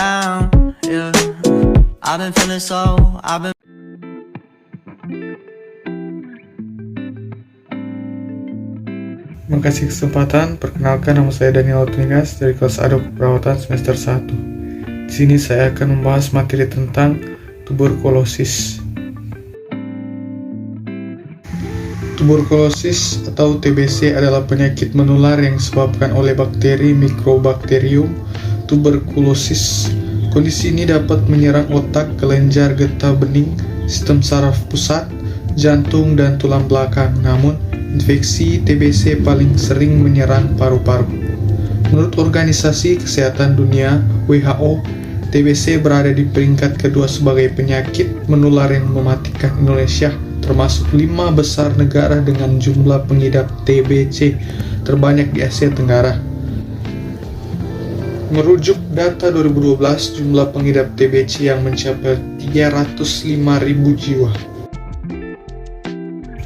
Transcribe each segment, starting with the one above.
down, yeah. I've been feeling so, I've been. Makasih kesempatan, perkenalkan nama saya Daniel Otningas dari kelas ADO Keperawatan semester 1. Di sini saya akan membahas materi tentang tuberkulosis. Tuberkulosis atau TBC adalah penyakit menular yang disebabkan oleh bakteri Mycobacterium tuberculosis. Kondisi ini dapat menyerang otak, kelenjar getah bening, sistem saraf pusat, jantung, dan tulang belakang. Namun, infeksi TBC paling sering menyerang paru-paru. Menurut Organisasi Kesehatan Dunia (WHO), TBC berada di peringkat kedua sebagai penyakit menular yang mematikan Indonesia, termasuk 5 besar negara dengan jumlah pengidap TBC terbanyak di Asia Tenggara. Merujuk data 2012, jumlah pengidap TBC yang mencapai 305.000 jiwa.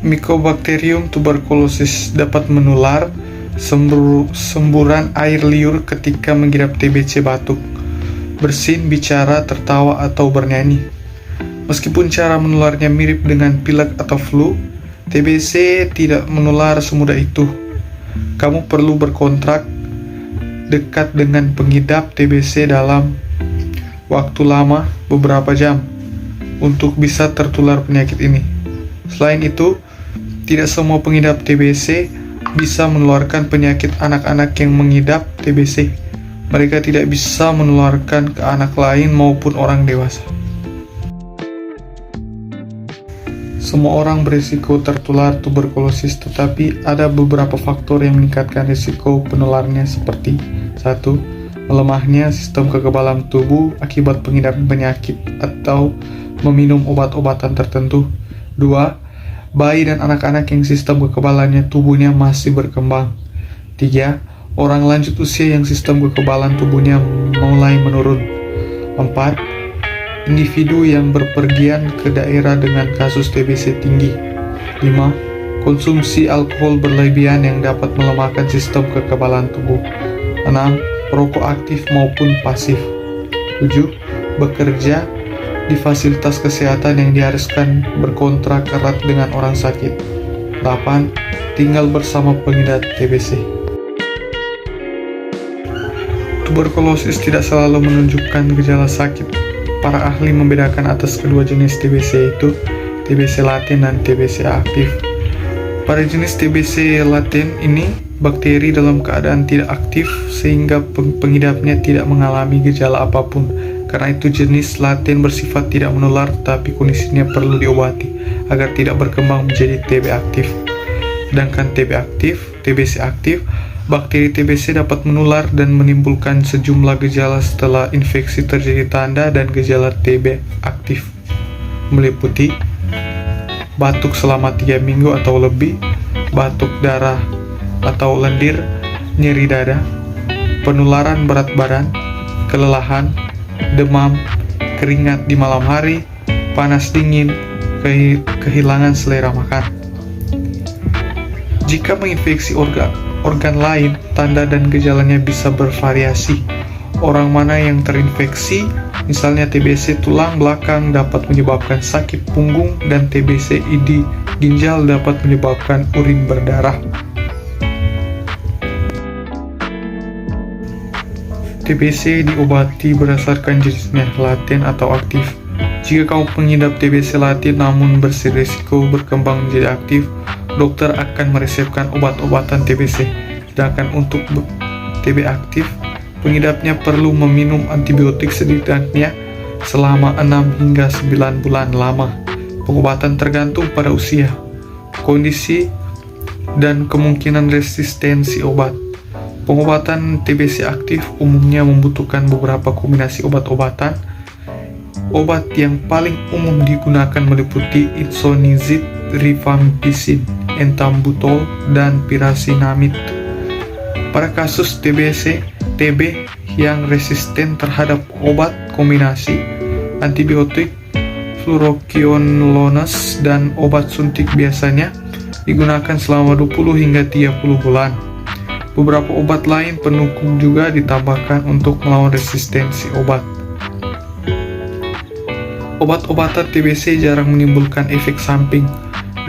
Mycobacterium tuberculosis dapat menular semburan air liur ketika mengidap TBC batuk, bersin, bicara, tertawa, atau bernyanyi. Meskipun cara menularnya mirip dengan pilek atau flu, TBC tidak menular semudah itu. Kamu perlu berkontrak dekat dengan pengidap TBC dalam waktu lama, beberapa jam, untuk bisa tertular penyakit ini. Selain itu, tidak semua pengidap TBC bisa menularkan penyakit anak-anak yang mengidap TBC. Mereka tidak bisa menularkan ke anak lain maupun orang dewasa. Semua orang berisiko tertular tuberkulosis, tetapi ada beberapa faktor yang meningkatkan risiko penularnya seperti 1. Melemahnya sistem kekebalan tubuh akibat pengidap penyakit atau meminum obat-obatan tertentu. 2. Bayi dan anak-anak yang sistem kekebalannya tubuhnya masih berkembang. 3. Orang lanjut usia yang sistem kekebalan tubuhnya mulai menurun. 4. Individu yang berpergian ke daerah dengan kasus TBC tinggi. 5. Konsumsi alkohol berlebihan yang dapat melemahkan sistem kekebalan tubuh. 6. Perokok aktif maupun pasif. 7. Bekerja di fasilitas kesehatan yang diharuskan berkontrak erat dengan orang sakit. 8. Tinggal bersama pengidap TBC. Tuberkulosis tidak selalu menunjukkan gejala sakit. Para ahli membedakan atas kedua jenis TBC, yaitu TBC laten dan TBC aktif. Pada jenis TBC laten ini, bakteri dalam keadaan tidak aktif sehingga pengidapnya tidak mengalami gejala apapun. Karena itu jenis laten bersifat tidak menular, tapi kondisinya perlu diobati agar tidak berkembang menjadi TB aktif. Sedangkan TBC aktif, bakteri TBC dapat menular dan menimbulkan sejumlah gejala setelah infeksi terjadi. Tanda dan gejala TB aktif meliputi batuk selama 3 minggu atau lebih, batuk darah atau lendir, nyeri dada, penularan berat badan, kelelahan, demam, keringat di malam hari, panas dingin, kehilangan selera makan. Jika menginfeksi organ lain, tanda dan gejalanya bisa bervariasi. Orang mana yang terinfeksi, misalnya TBC tulang belakang dapat menyebabkan sakit punggung, dan TBC ginjal dapat menyebabkan urin berdarah. TBC diobati berdasarkan jenisnya, laten atau aktif. Jika kamu pengidap TBC laten namun berisiko berkembang menjadi aktif, dokter akan meresepkan obat-obatan TBC. Sedangkan untuk TB aktif, pengidapnya perlu meminum antibiotik setidaknya selama 6 hingga 9 bulan lama. Pengobatan tergantung pada usia, kondisi, dan kemungkinan resistensi obat. Pengobatan TBC aktif umumnya membutuhkan beberapa kombinasi obat-obatan. Obat yang paling umum digunakan meliputi isoniazid, rifampicin, ethambutol, dan pyrazinamide. Pada kasus TB yang resisten terhadap obat kombinasi, antibiotik, fluoroquinolones, dan obat suntik biasanya digunakan selama 20 hingga 30 bulan. Beberapa obat lain pendukung juga ditambahkan untuk melawan resistensi obat. Obat-obatan TBC jarang menimbulkan efek samping.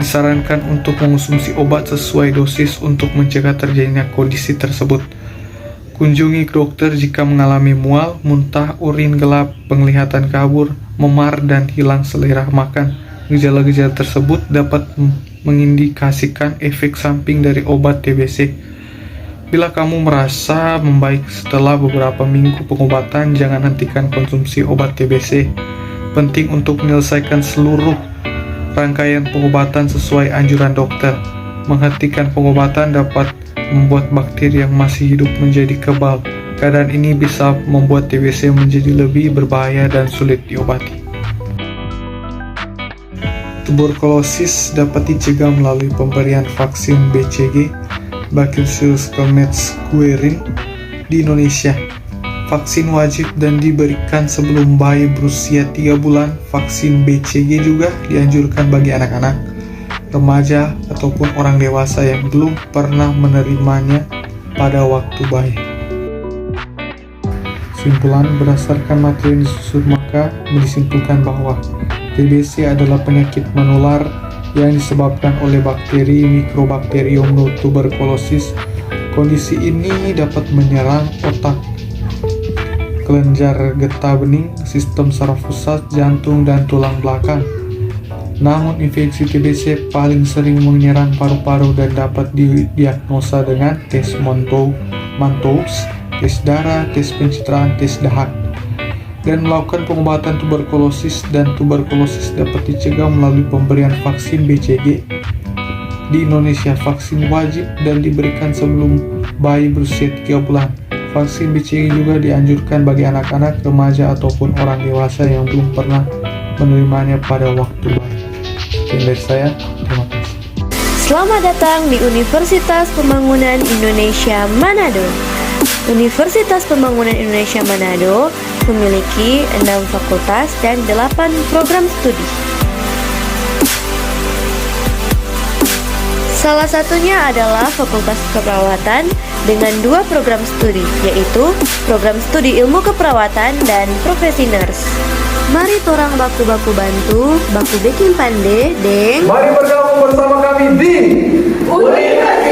Disarankan untuk mengonsumsi obat sesuai dosis untuk mencegah terjadinya kondisi tersebut. Kunjungi dokter jika mengalami mual, muntah, urin gelap, penglihatan kabur, memar, dan hilang selera makan. Gejala-gejala tersebut dapat mengindikasikan efek samping dari obat TBC. Bila kamu merasa membaik setelah beberapa minggu pengobatan, jangan hentikan konsumsi obat TBC. Penting untuk menyelesaikan seluruh rangkaian pengobatan sesuai anjuran dokter. Menghentikan pengobatan dapat membuat bakteri yang masih hidup menjadi kebal. Keadaan ini bisa membuat TBC menjadi lebih berbahaya dan sulit diobati. Tuberkulosis dapat dicegah melalui pemberian vaksin BCG, Bacillus calmette guerin, di Indonesia. Vaksin wajib dan diberikan sebelum bayi berusia 3 bulan. Vaksin BCG juga dianjurkan bagi anak-anak, remaja, ataupun orang dewasa yang belum pernah menerimanya pada waktu bayi. Kesimpulan, berdasarkan materi yang disusun maka disimpulkan bahwa TBC adalah penyakit menular yang disebabkan oleh bakteri Mycobacterium tuberculosis. Kondisi ini dapat menyerang otak, kelenjar getah bening, sistem saraf pusat, jantung, dan tulang belakang. Namun infeksi TBC paling sering menyerang paru-paru dan dapat didiagnosa dengan tes Mantoux, tes darah, tes pencitraan, tes dahak. Dan melakukan pengobatan tuberkulosis, dan tuberkulosis dapat dicegah melalui pemberian vaksin BCG. Di Indonesia, vaksin wajib dan diberikan sebelum bayi berusia 3 bulan. Vaksin BCG juga dianjurkan bagi anak-anak, remaja, ataupun orang dewasa yang belum pernah menerimanya pada waktu bayi. Sekian dari saya, terima kasih. Selamat datang di Universitas Pembangunan Indonesia Manado. Universitas Pembangunan Indonesia Manado memiliki 6 fakultas dan 8 program studi. Salah satunya adalah Fakultas Keperawatan dengan 2 program studi, yaitu Program Studi Ilmu Keperawatan dan Profesi Nurse. Mari torang baku-baku bantu, baku bikin pande, deng. Mari bergabung bersama kami di Universitas